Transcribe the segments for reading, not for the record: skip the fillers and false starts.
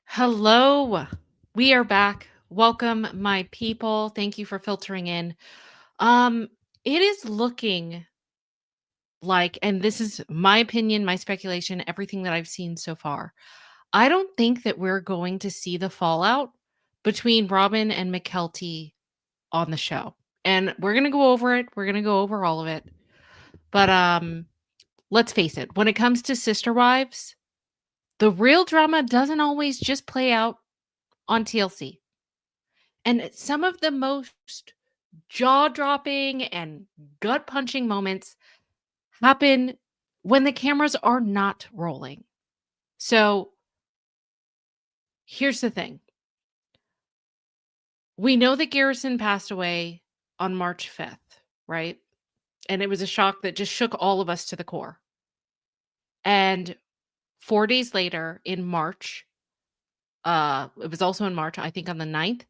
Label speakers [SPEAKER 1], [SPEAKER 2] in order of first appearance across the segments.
[SPEAKER 1] Hello. We are back. Welcome, my people. Thank you for filtering in. Um, it is looking like, and this is my opinion, my speculation, everything that I've seen so far. I don't think that we're going to see the fallout between Robyn and Mykelti on the show. And we're gonna go over it. We're gonna go over all of it. But let's face it, when it comes to sister wives, the real drama doesn't always just play out on TLC. And some of the most jaw-dropping and gut-punching moments happen when the cameras are not rolling. So, here's the thing. We know that Garrison passed away on March 5th, right? And it was a shock that just shook all of us to the core. And 4 days later in March, it was also in March, I think on the 9th,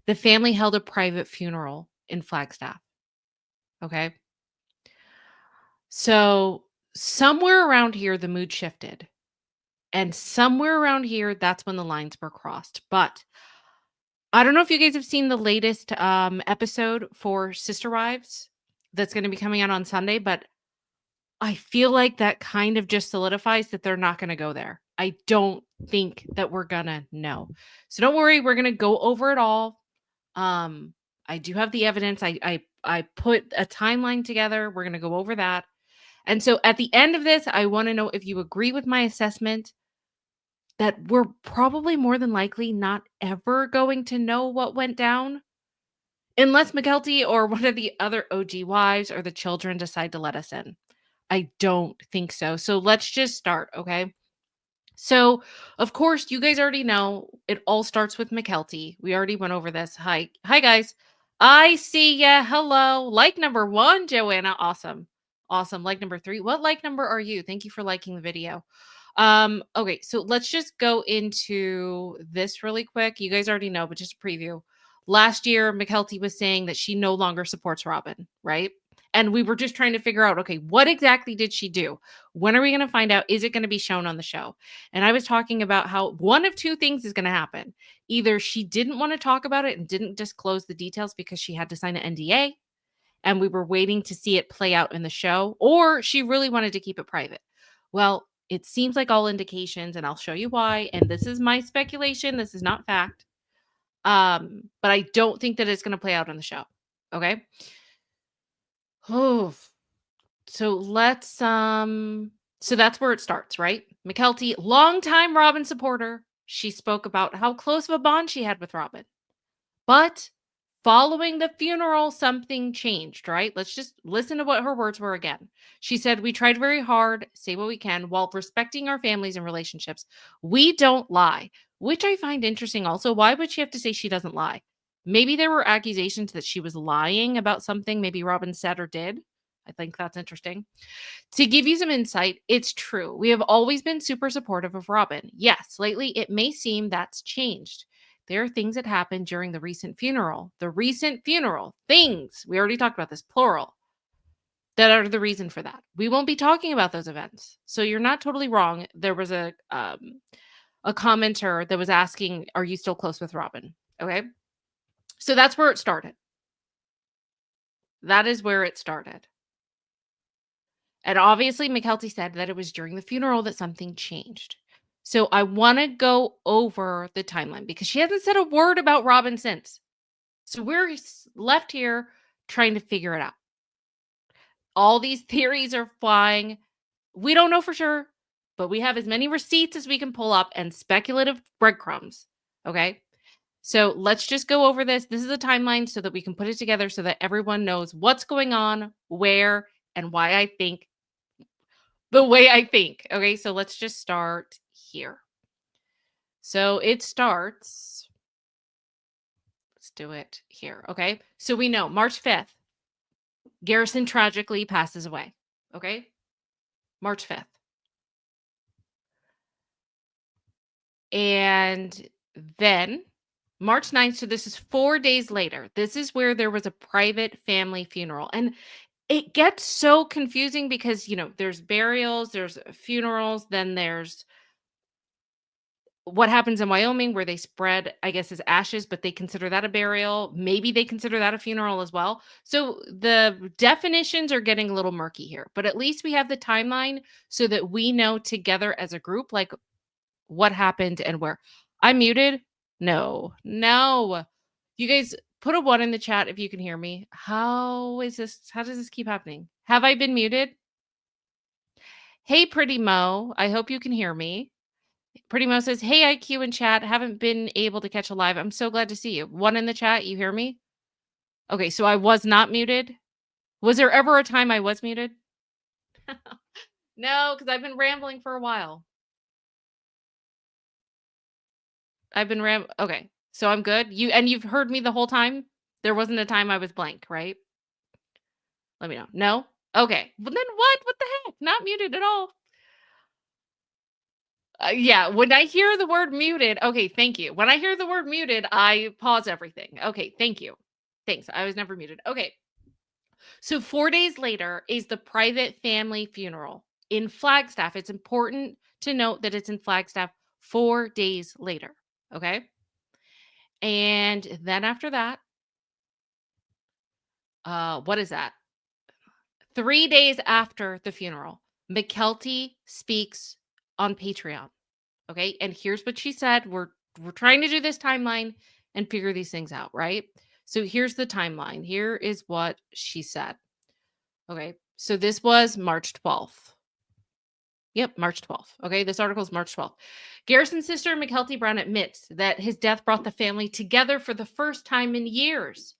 [SPEAKER 1] the family held a private funeral in Flagstaff, okay? So, somewhere around here, the mood shifted. And somewhere around here, that's when the lines were crossed. But I don't know if you guys have seen the latest episode for Sister Wives that's going to be coming out on Sunday, but I feel like that kind of just solidifies that they're not going to go there. I don't think that we're going to know. So don't worry, we're going to go over it all. I do have the evidence. I put a timeline together. We're going to go over that. And so at the end of this, I want to know if you agree with my assessment that we're probably more than likely not ever going to know what went down unless Mykelti or one of the other OG wives or the children decide to let us in. I don't think so. So let's just start, okay? So, of course, you guys already know it all starts with Mykelti. We already went over this. Hi, guys. I see ya. Hello. Like number one, Joanna. Awesome. Awesome. Like number three. What like number are you? Thank you for liking the video. Okay, so let's just go into this really quick. You guys already know, but just a preview. Last year, Mykelti was saying that she no longer supports Robyn, right? And we were just trying to figure out, okay, what exactly did she do? When are we going to find out? Is it going to be shown on the show? And I was talking about how one of two things is going to happen. Either she didn't want to talk about it and didn't disclose the details because she had to sign an NDA and we were waiting to see it play out in the show, or she really wanted to keep it private. Well, it seems like all indications, and I'll show you why. And this is my speculation. This is not fact. But I don't think that it's going to play out on the show. Okay. Oh, so so that's where it starts, right? Mykelti, longtime Robyn supporter. She spoke about how close of a bond she had with Robyn. But following the funeral, something changed, right? Let's just listen to what her words were again. She said, "We tried very hard, say what we can, while respecting our families and relationships. We don't lie," which I find interesting also. Why would she have to say she doesn't lie? Maybe there were accusations that she was lying about something maybe Robyn said or did. I think that's interesting. To give you some insight, it's true. We have always been super supportive of Robyn. Yes, lately it may seem that's changed. There are things that happened during the recent funeral. The recent funeral, things, we already talked about this, plural, that are the reason for that. We won't be talking about those events. So you're not totally wrong. There was a commenter that was asking, "Are you still close with Robyn?" Okay? So that's where it started. That is where it started. And obviously, Mykelti said that it was during the funeral that something changed. So I want to go over the timeline because she hasn't said a word about Robyn since. So we're left here trying to figure it out. All these theories are flying. We don't know for sure, but we have as many receipts as we can pull up and speculative breadcrumbs. Okay. So let's just go over this. This is a timeline so that we can put it together so that everyone knows what's going on, where, and why I think the way I think. Okay, so let's just start here. So it starts, let's do it here. Okay, so we know March 5th, Garrison tragically passes away. Okay, March 5th. And then March 9th, so this is 4 days later. This is where there was a private family funeral. And it gets so confusing because, there's burials, there's funerals, then there's what happens in Wyoming where they spread, I guess, his ashes, but they consider that a burial. Maybe they consider that a funeral as well. So the definitions are getting a little murky here, but at least we have the timeline so that we know together as a group, like what happened and where. I'm muted. No, no. You guys put a one in the chat if you can hear me. How is this? How does this keep happening? Have I been muted? Hey, Pretty Mo. I hope you can hear me. Pretty Mo says, "Hey, IQ and chat. Haven't been able to catch a live. I'm so glad to see you." One in the chat. You hear me? Okay, so I was not muted. Was there ever a time I was muted? No, because I've been rambling for a while. I've been Okay, so I'm good. You've heard me the whole time. There wasn't a time I was blank, right? Let me know. No. Okay. Well, then what? What the heck? Not muted at all. Yeah, when I hear the word muted, okay, thank you. When I hear the word muted, I pause everything. Okay, thank you. Thanks. I was never muted. Okay. So 4 days later is the private family funeral in Flagstaff. It's important to note that it's in Flagstaff 4 days later. Okay. And then after that, what is that? 3 days after the funeral, Mykelti speaks on Patreon. Okay. And here's what she said. We're trying to do this timeline and figure these things out, right? So here's the timeline. Here is what she said. Okay. So this was March 12th. Yep, March 12th. Okay, this article is March 12th. Garrison's sister, Mykelti Brown, admits that his death brought the family together for the first time in years.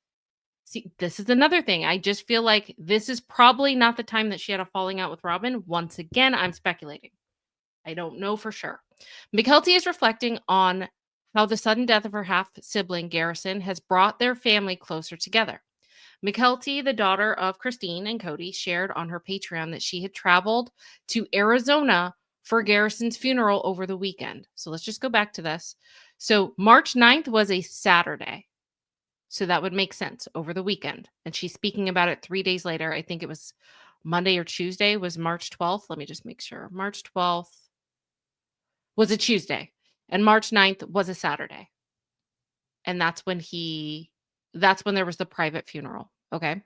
[SPEAKER 1] See, this is another thing. I just feel like this is probably not the time that she had a falling out with Robyn. Once again, I'm speculating. I don't know for sure. Mykelti is reflecting on how the sudden death of her half sibling, Garrison, has brought their family closer together. Mykelti, the daughter of Christine and Cody, shared on her Patreon that she had traveled to Arizona for Garrison's funeral over the weekend. So let's just go back to this. So March 9th was a Saturday. So that would make sense over the weekend. And she's speaking about it 3 days later. I think it was Monday or Tuesday was March 12th. Let me just make sure. March 12th was a Tuesday and March 9th was a Saturday. And that's when there was the private funeral. Okay.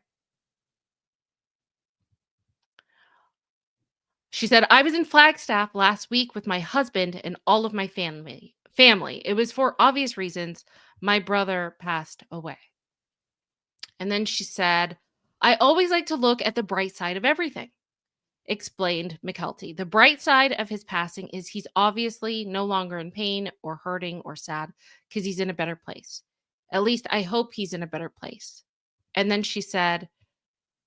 [SPEAKER 1] She said, "I was in Flagstaff last week with my husband and all of my family. It was for obvious reasons. My brother passed away." And then she said, "I always like to look at the bright side of everything," explained Mykelti. "The bright side of his passing is he's obviously no longer in pain or hurting or sad because he's in a better place. At least I hope he's in a better place." And then she said,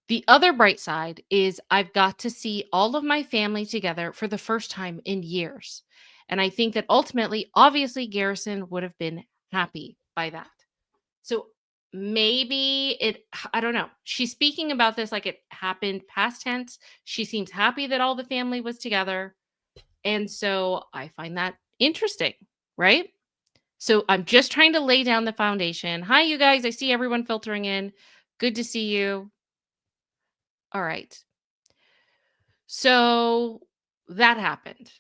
[SPEAKER 1] "The other bright side is I've got to see all of my family together for the first time in years. And I think that ultimately, obviously, Garrison would have been happy by that." So maybe I don't know. She's speaking about this like it happened past tense. She seems happy that all the family was together. And so I find that interesting, right? So I'm just trying to lay down the foundation. Hi, you guys. I see everyone filtering in. Good to see you. All right. So that happened.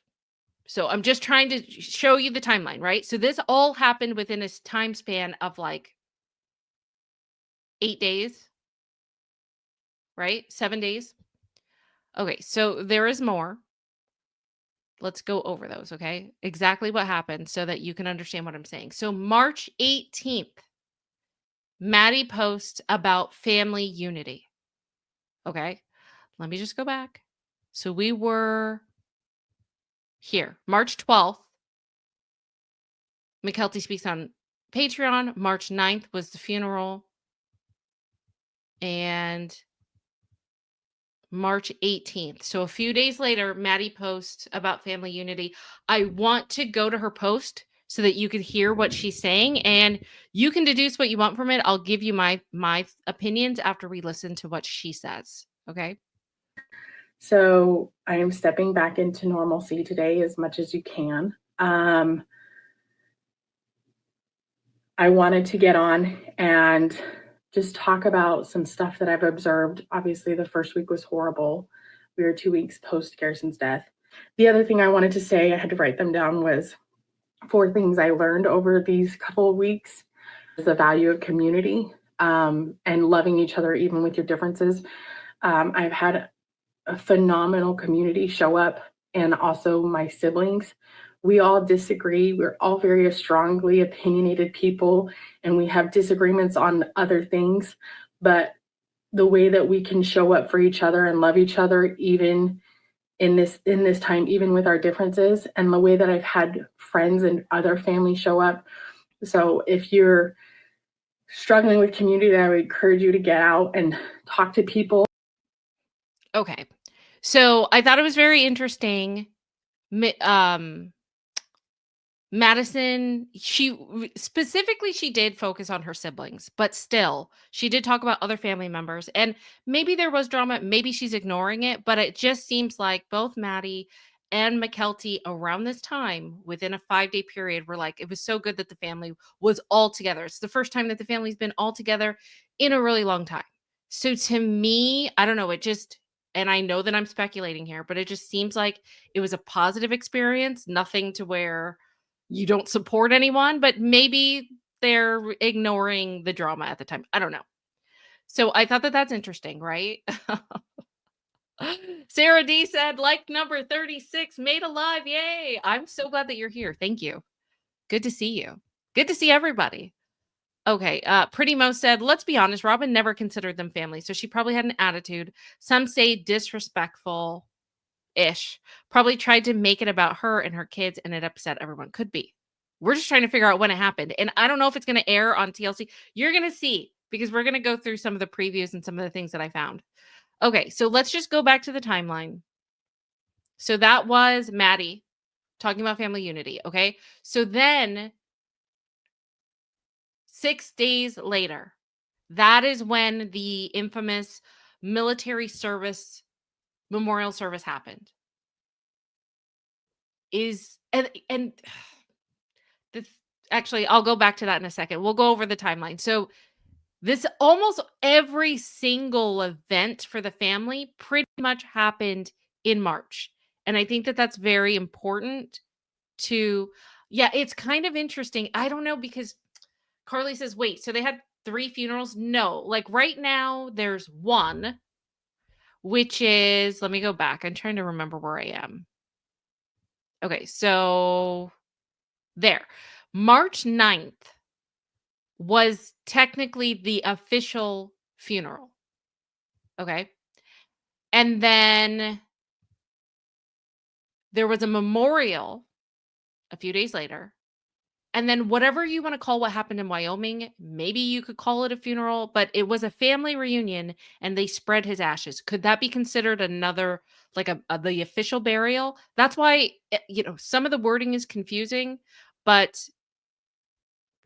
[SPEAKER 1] So I'm just trying to show you the timeline, right? So this all happened within a time span of like 8 days, right? 7 days. Okay, so there is more. Let's go over those, okay? Exactly what happened so that you can understand what I'm saying. So March 18th, Maddie posts about family unity. Okay, let me just go back. So we were here, March 12th. Mykelti speaks on Patreon. March 9th was the funeral. And March 18th. So a few days later, Maddie posts about family unity. I want to go to her post so that you can hear what she's saying and you can deduce what you want from it. I'll give you my opinions after we listen to what she says. Okay?
[SPEAKER 2] So I am stepping back into normalcy today as much as you can. I wanted to get on and just talk about some stuff that I've observed. Obviously, the first week was horrible. We were 2 weeks post Garrison's death. The other thing I wanted to say, I had to write them down, was 4 things I learned over these couple of weeks is the value of community, and loving each other even with your differences. I've had a phenomenal community show up, and also my siblings. We all disagree. We're all very strongly opinionated people, and we have disagreements on other things. But the way that we can show up for each other and love each other, even in this time, even with our differences, and the way that I've had friends and other families show up. So if you're struggling with community, I would encourage you to get out and talk to people.
[SPEAKER 1] Okay. So I thought it was very interesting. Madison, specifically, she did focus on her siblings, but still, she did talk about other family members. And maybe there was drama, maybe she's ignoring it, but it just seems like both Maddie and Mykelti around this time, within a 5-day period, were like, it was so good that the family was all together. It's the first time that the family's been all together in a really long time. So to me, I don't know, it just, and I know that I'm speculating here, but it just seems like it was a positive experience, nothing to where you don't support anyone, but maybe they're ignoring the drama at the time. I don't know. So I thought that that's interesting, right? Sarah D said, like number 36, made alive. Yay. I'm so glad that you're here. Thank you. Good to see you. Good to see everybody. Okay. Pretty Mo said, let's be honest, Robyn never considered them family. So she probably had an attitude. Some say disrespectful ish. Probably tried to make it about her and her kids, and it upset everyone. Could be. We're just trying to figure out when it happened. And I don't know if it's going to air on TLC. You're going to see, because we're going to go through some of the previews and some of the things that I found. Okay, so let's just go back to the timeline. So that was Maddie talking about family unity. Okay, so then 6 days later, that is when the infamous military service memorial service happened. And this, actually, I'll go back to that in a second. We'll go over the timeline. So this, almost every single event for the family pretty much happened in March. And I think that that's very important to, yeah, it's kind of interesting. I don't know, because Carly says, wait, so they had 3 funerals? No, like right now there's one, which is, let me go back. I'm trying to remember where I am. Okay, so there. March 9th was technically the official funeral. Okay. And then there was a memorial a few days later. And then whatever you want to call what happened in Wyoming, maybe you could call it a funeral, but it was a family reunion and they spread his ashes. Could that be considered another, like the official burial? That's why, some of the wording is confusing, but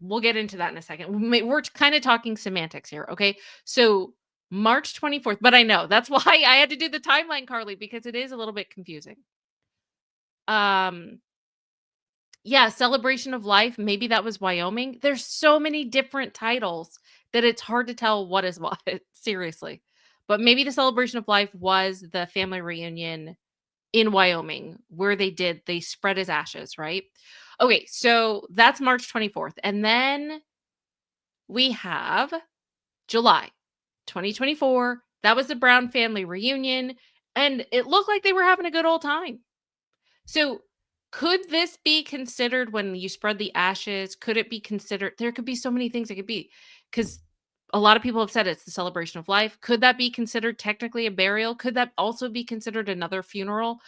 [SPEAKER 1] we'll get into that in a second. We're kind of talking semantics here, okay? So March 24th, but I know that's why I had to do the timeline, Carly, because it is a little bit confusing. Yeah, Celebration of Life, maybe that was Wyoming. There's so many different titles that it's hard to tell what is what, seriously. But maybe the Celebration of Life was the family reunion in Wyoming where they spread his ashes, right? Okay, so that's March 24th. And then we have July 2024. That was the Brown family reunion, and it looked like they were having a good old time. So could this be considered, when you spread the ashes, could it be considered? There could be so many things it could be, because a lot of people have said it's the celebration of life. Could that be considered technically a burial? Could that also be considered another funeral?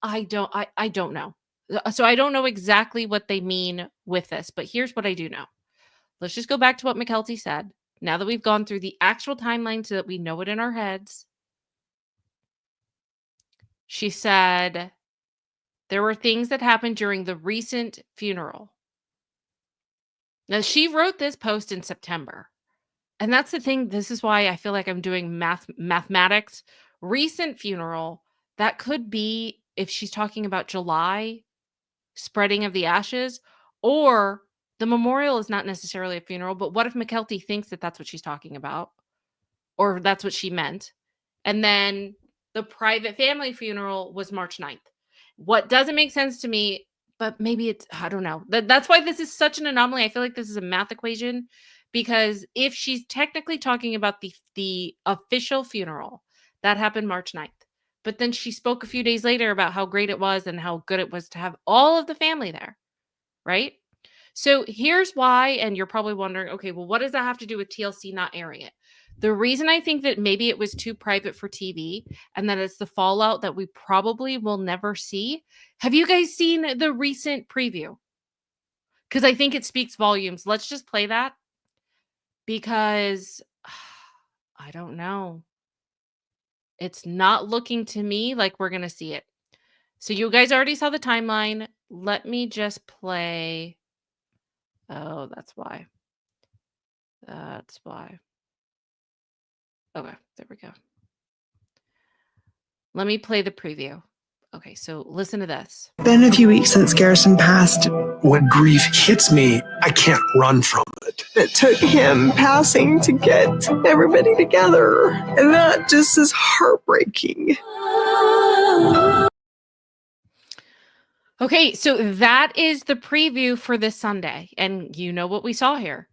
[SPEAKER 1] I don't know. So I don't know exactly what they mean with this, but here's what I do know. Let's just go back to what Mykelti said. Now that we've gone through the actual timeline so that we know it in our heads, she said there were things that happened during the recent funeral. Now, she wrote this post in September. And that's the thing. This is why I feel like I'm doing mathematics. Recent funeral, that could be if she's talking about July, spreading of the ashes, or the memorial is not necessarily a funeral, but what if Mykelti thinks that that's what she's talking about, or that's what she meant? And then the private family funeral was March 9th. What doesn't make sense to me, but maybe it's, I don't know. That's why this is such an anomaly. I feel like this is a math equation, because if she's technically talking about the official funeral that happened March 9th, but then she spoke a few days later about how great it was and how good it was to have all of the family there, right? So here's why, and you're probably wondering, okay, well, what does that have to do with TLC not airing it? The reason I think that maybe it was too private for TV and that it's the fallout that we probably will never see. Have you guys seen the recent preview? Because I think it speaks volumes. Let's just play that, because I don't know. It's not looking to me like we're going to see it. So you guys already saw the timeline. Let me just play. Oh, that's why. That's why. Okay, there we go. Let me play the preview. Okay, so listen to this.
[SPEAKER 3] Been a few weeks since Garrison passed.
[SPEAKER 4] When grief hits me, I can't run from it.
[SPEAKER 3] It took him passing to get everybody together, and that just is heartbreaking.
[SPEAKER 1] Okay, so that is the preview for this Sunday, and you know what we saw here.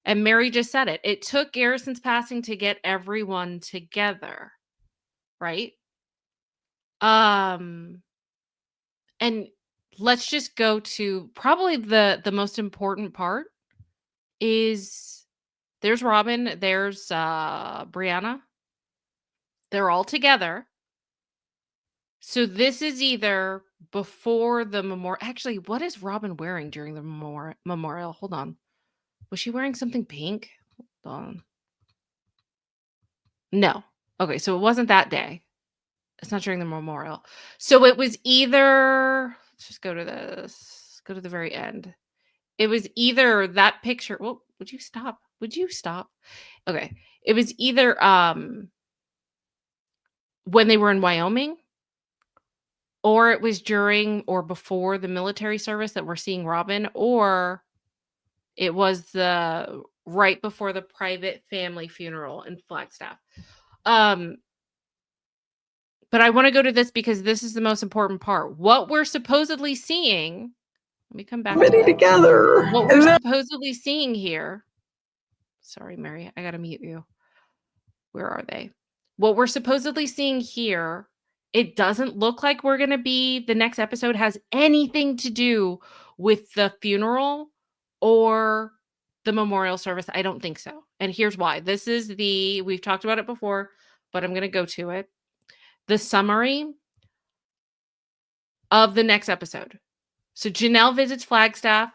[SPEAKER 1] And Mary just said it. It took Garrison's passing to get everyone together, right? And let's just go to probably the most important part is there's Robyn, there's Brianna. They're all together. So this is either before the memorial. Actually, what is Robyn wearing during the memorial? Hold on. Was she wearing something pink? Hold on. No. Okay, so it wasn't that day. It's not during the memorial. So it was either, let's just go to this, go to the very end. It was either that picture. Well, would you stop? Would you stop? Okay. It was either when they were in Wyoming, or it was during or before the military service that we're seeing Robyn, or it was the right before the private family funeral in Flagstaff. But I want to go to this because this is the most important part. What we're supposedly seeing, let me come back to it.
[SPEAKER 3] Together.
[SPEAKER 1] What we're supposedly seeing here. Sorry, Mary, I got to mute you. Where are they? What we're supposedly seeing here, it doesn't look like we're going to be, the next episode has anything to do with the funeral or the memorial service. I don't think so. And here's why. This is we've talked about it before, but I'm going to go to it. The summary of the next episode. So Janelle visits Flagstaff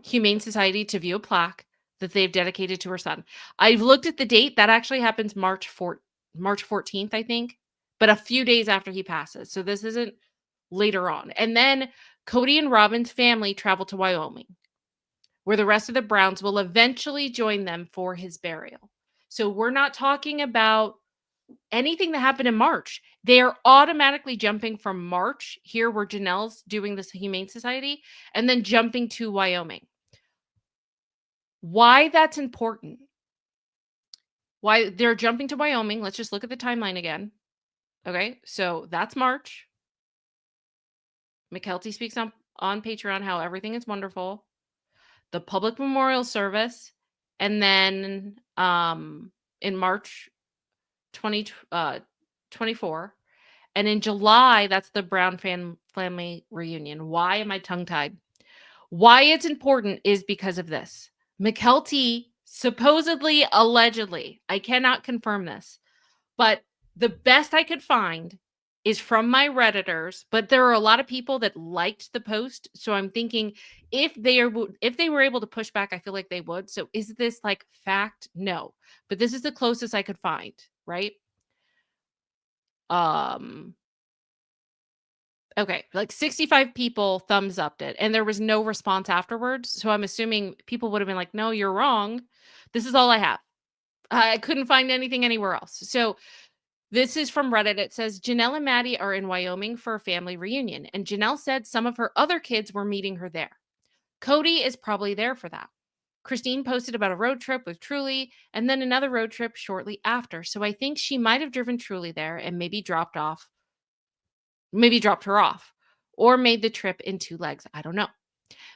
[SPEAKER 1] Humane Society to view a plaque that they've dedicated to her son. I've looked at the date. That actually happens March 14th, I think, but a few days after he passes. So this isn't later on. And then Cody and Robyn's family travel to Wyoming, where the rest of the Browns will eventually join them for his burial. So we're not talking about anything that happened in March. They are automatically jumping from March here where Janelle's doing this Humane Society and then jumping to Wyoming. Why that's important? Why they're jumping to Wyoming? Let's just look at the timeline again. Okay, so that's March. Mykelti speaks on Patreon how everything is wonderful. The public memorial service, and then in March 2024, and in July, that's the Brown family reunion. Why am I tongue-tied? Why it's important is because of this. Mykelti supposedly, allegedly, I cannot confirm this, but the best I could find is from my Redditors, but there are a lot of people that liked the post. So I'm thinking if they were able to push back, I feel like they would. So is this like fact? No, but this is the closest I could find, right? Okay, like 65 people thumbs upped it, and there was no response afterwards. So I'm assuming people would have been like, no, you're wrong. This is all I have. I couldn't find anything anywhere else. So this is from Reddit. It says, Janelle and Maddie are in Wyoming for a family reunion, and Janelle said some of her other kids were meeting her there. Cody is probably there for that. Christine posted about a road trip with Truly, and then another road trip shortly after. So I think she might have driven Truly there and maybe dropped her off. or made the trip in 2 legs. I don't know.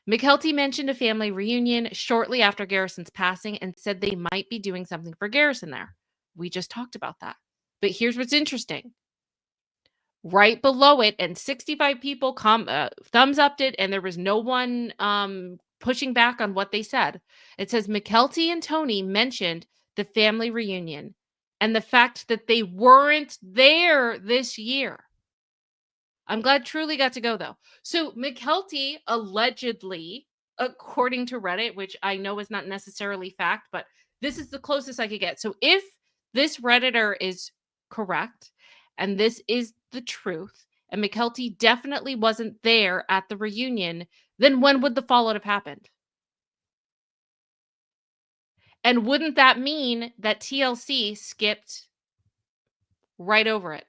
[SPEAKER 1] Mykelti mentioned a family reunion shortly after Garrison's passing and said they might be doing something for Garrison there. We just talked about that. But here's what's interesting. Right below it, and 65 people thumbs upped it, and there was no one pushing back on what they said. It says Mykelti and Tony mentioned the family reunion and the fact that they weren't there this year. I'm glad Truly got to go, though. So Mykelti allegedly, according to Reddit, which I know is not necessarily fact, but this is the closest I could get. So if this Redditor is correct, and this is the truth, and Mykelti definitely wasn't there at the reunion, then when would the fallout have happened? And wouldn't that mean that TLC skipped right over it?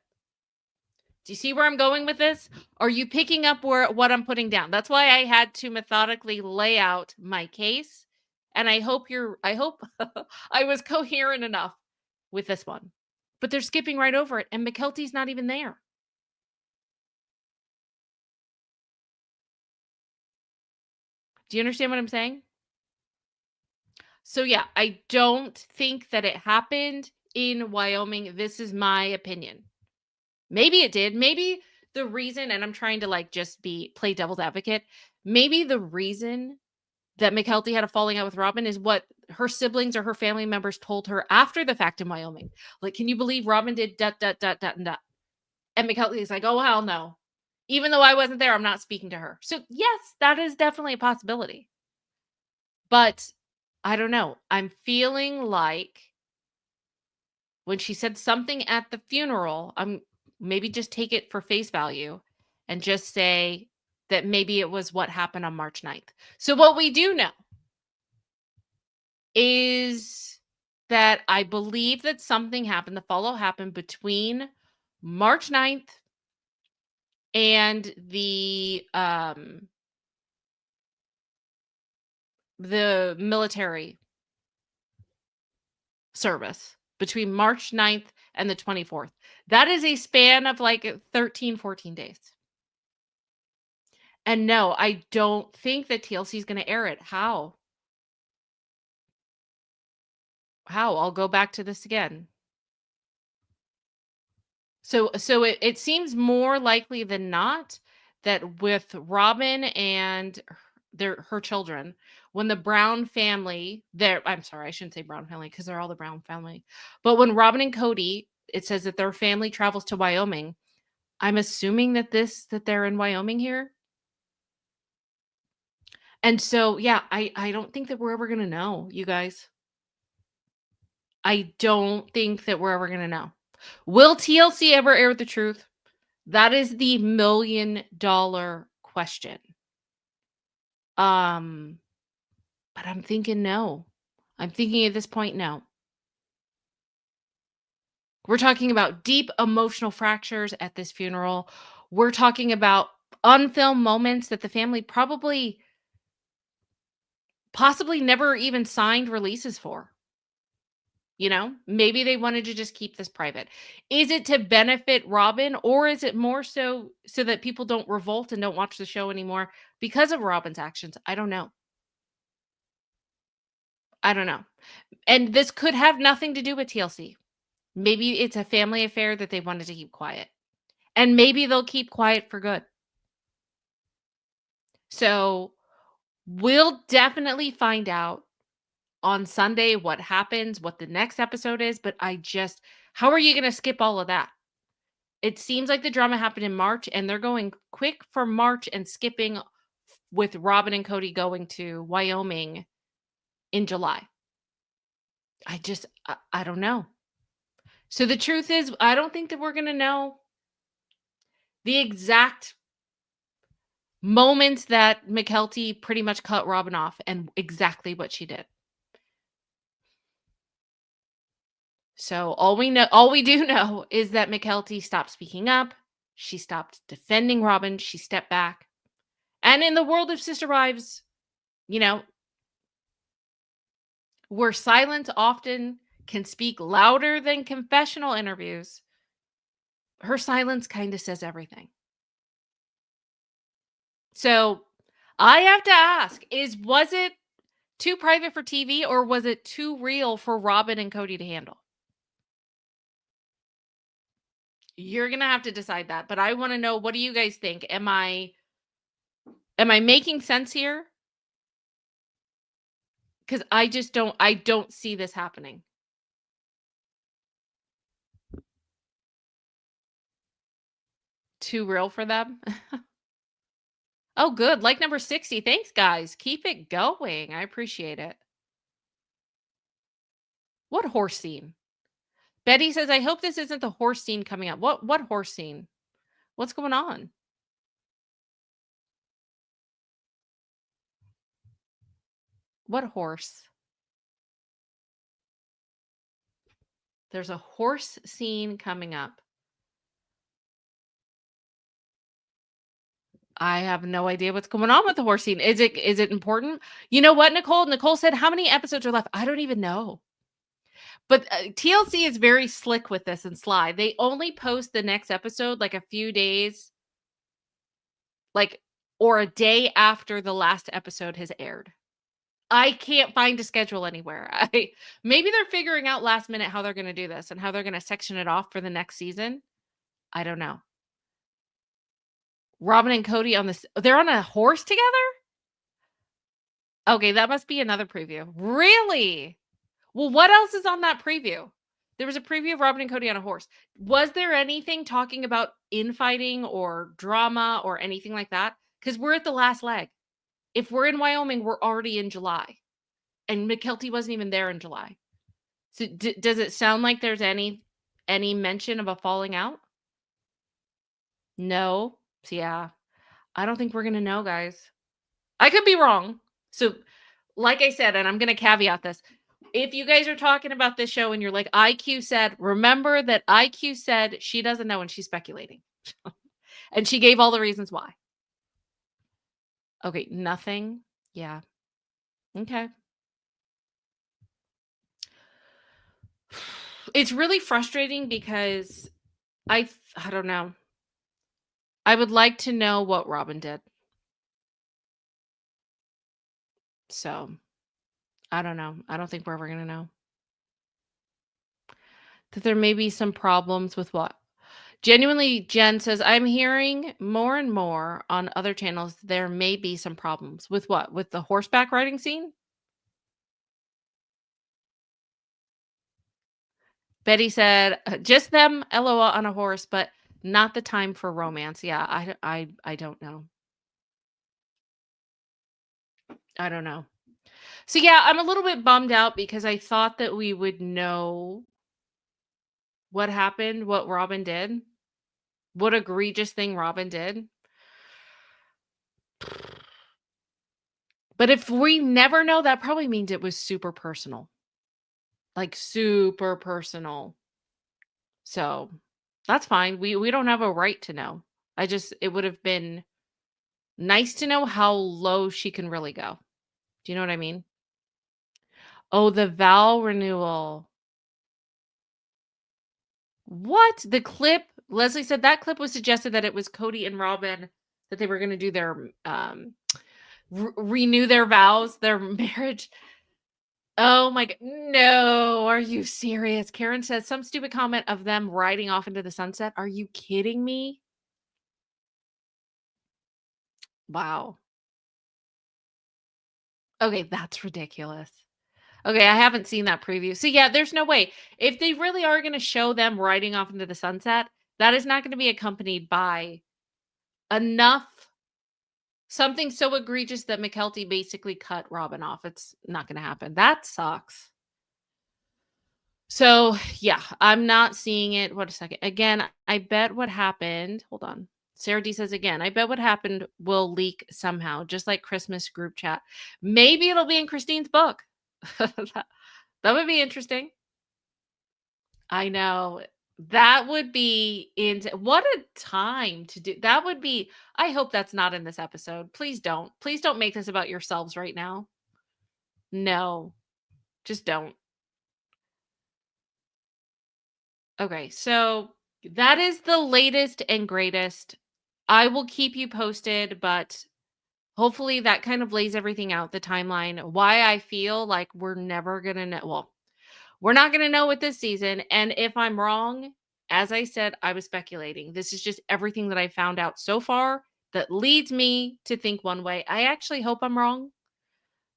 [SPEAKER 1] Do you see where I'm going with this? Are you picking up what I'm putting down? That's why I had to methodically lay out my case. And I hope I was coherent enough with this one. But they're skipping right over it, and Mykelti's not even there. Do you understand what I'm saying? So yeah, I don't think that it happened in Wyoming. This is my opinion. Maybe it did. Maybe the reason, and I'm trying to just play devil's advocate, maybe the reason that Mykelti had a falling out with Robyn is what her siblings or her family members told her after the fact in Wyoming. Like, can you believe Robyn did dot, dot, dot, dot, and dot? And Mykelti is like, oh, hell no. Even though I wasn't there, I'm not speaking to her. So yes, that is definitely a possibility. But I don't know. I'm feeling like when she said something at the funeral, I'm maybe just take it for face value and just say that maybe it was what happened on March 9th. So what we do know is that I believe that something happened, the fallout happened between March 9th and the military service between March 9th and the 24th. That is a span of 13, 14 days. And no, I don't think that TLC is going to air it. How? I'll go back to this again. So it seems more likely than not that with Robyn and her children, when the Brown family, I'm sorry, I shouldn't say Brown family because they're all the Brown family. But when Robyn and Cody, it says that their family travels to Wyoming. I'm assuming that they're in Wyoming here. And so, yeah, I don't think that we're ever going to know, you guys. I don't think that we're ever going to know. Will TLC ever air the truth? That is the $1 million question. But I'm thinking no. I'm thinking at this point, no. We're talking about deep emotional fractures at this funeral. We're talking about unfilmed moments that the family possibly never even signed releases for. Maybe they wanted to just keep this private. Is it to benefit Robyn, or is it more so that people don't revolt and don't watch the show anymore because of Robyn's actions? I don't know. And this could have nothing to do with TLC. Maybe it's a family affair that they wanted to keep quiet. And maybe they'll keep quiet for good. So we'll definitely find out on Sunday what happens, what the next episode is. But how are you going to skip all of that? It seems like the drama happened in March, and they're going quick for March and skipping with Robyn and Cody going to Wyoming in July. I don't know. So the truth is, I don't think that we're going to know the exact moments that Mykelti pretty much cut Robyn off and exactly what she did. So all we do know is that Mykelti stopped speaking up. She stopped defending Robyn. She stepped back. And in the world of sister wives, where silence often can speak louder than confessional interviews, her silence kind of says everything. So I have to ask, was it too private for TV or was it too real for Robyn and Cody to handle? You're going to have to decide that, but I want to know, what do you guys think? Am I making sense here? Cuz I don't see this happening. Too real for them? Oh, good. Like number 60. Thanks, guys. Keep it going. I appreciate it. What horse scene? Betty says, I hope this isn't the horse scene coming up. What horse scene? What's going on? What horse? There's a horse scene coming up. I have no idea what's going on with the horse scene. Is it important? You know what, Nicole? Nicole said, how many episodes are left? I don't even know. But TLC is very slick with this and sly. They only post the next episode like a few days, or a day after the last episode has aired. I can't find a schedule anywhere. Maybe they're figuring out last minute how they're going to do this and how they're going to section it off for the next season. I don't know. Robyn and Cody they're on a horse together? Okay, that must be another preview. Really? Well, what else is on that preview? There was a preview of Robyn and Cody on a horse. Was there anything talking about infighting or drama or anything like that? Because we're at the last leg. If we're in Wyoming, we're already in July. And Mykelti wasn't even there in July. So does it sound like there's any mention of a falling out? No. So yeah. I don't think we're going to know, guys. I could be wrong. So like I said, and I'm going to caveat this. If you guys are talking about this show and you're like, IQ said, remember that IQ said she doesn't know and she's speculating. And she gave all the reasons why. Okay, nothing. Yeah. Okay. It's really frustrating because I don't know. I would like to know what Robyn did. So, I don't know. I don't think we're ever going to know. That there may be some problems with what? Genuinely, Jen says, I'm hearing more and more on other channels there may be some problems. With what? With the horseback riding scene? Betty said, just them, LOL, on a horse, but not the time for romance. Yeah, I don't know. I don't know. So yeah, I'm a little bit bummed out because I thought that we would know what happened, what Robyn did. What egregious thing Robyn did. But if we never know, that probably means it was super personal. Like super personal. So that's fine. We don't have a right to know. It would have been nice to know how low she can really go. Do you know what I mean? Oh, the vow renewal. What? The clip? Leslie said that clip was suggested that it was Cody and Robyn, that they were going to do their renew their vows, their marriage. Oh my god. No, are you serious? Karen says some stupid comment of them riding off into the sunset. Are you kidding me? Wow. Okay, that's ridiculous. Okay, I haven't seen that preview. So yeah, there's no way. If they really are going to show them riding off into the sunset, that is not going to be accompanied by enough something so egregious that Mykelti basically cut Robyn off. It's not going to happen. That sucks. So, yeah, I'm not seeing it. What a second. Again, I bet what happened. Hold on. Sarah D says again, I bet what happened will leak somehow, just like Christmas group chat. Maybe it'll be in Christine's book. That would be interesting. I know. That would be what a time to do. That would be, I hope that's not in this episode. Please don't. Please don't make this about yourselves right now. No. Just don't. Okay, so that is the latest and greatest. I will keep you posted, but hopefully that kind of lays everything out, the timeline, why I feel like we're never going to know. Well, we're not going to know with this season. And if I'm wrong, as I said, I was speculating. This is just everything that I found out so far that leads me to think one way. I actually hope I'm wrong,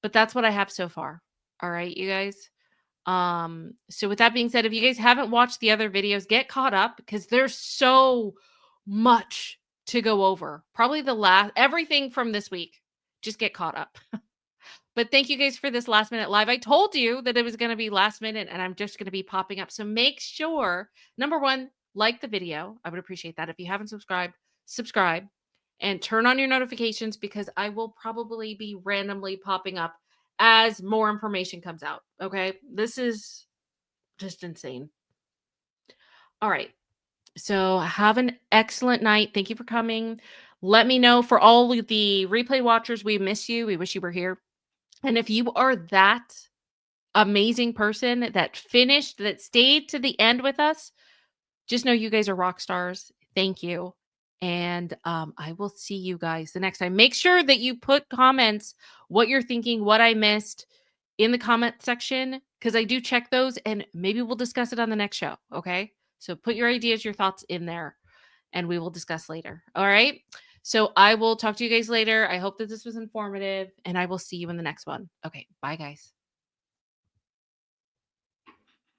[SPEAKER 1] but that's what I have so far. All right, you guys. So with that being said, if you guys haven't watched the other videos, get caught up because there's so much to go over. Probably everything from this week. Just get caught up. But thank you guys for this last minute live. I told you that it was going to be last minute and I'm just going to be popping up. So make sure, number one, like the video. I would appreciate that. If you haven't subscribed, subscribe and turn on your notifications because I will probably be randomly popping up as more information comes out. Okay. This is just insane. All right. So have an excellent night. Thank you for coming. Let me know for all of the replay watchers. We miss you. We wish you were here. And if you are that amazing person that finished, that stayed to the end with us, just know you guys are rock stars. Thank you. And I will see you guys the next time. Make sure that you put comments, what you're thinking, what I missed in the comment section, because I do check those and maybe we'll discuss it on the next show. Okay. So put your ideas, your thoughts in there and we will discuss later. All right. So I will talk to you guys later. I hope that this was informative and I will see you in the next one. Okay. Bye, guys.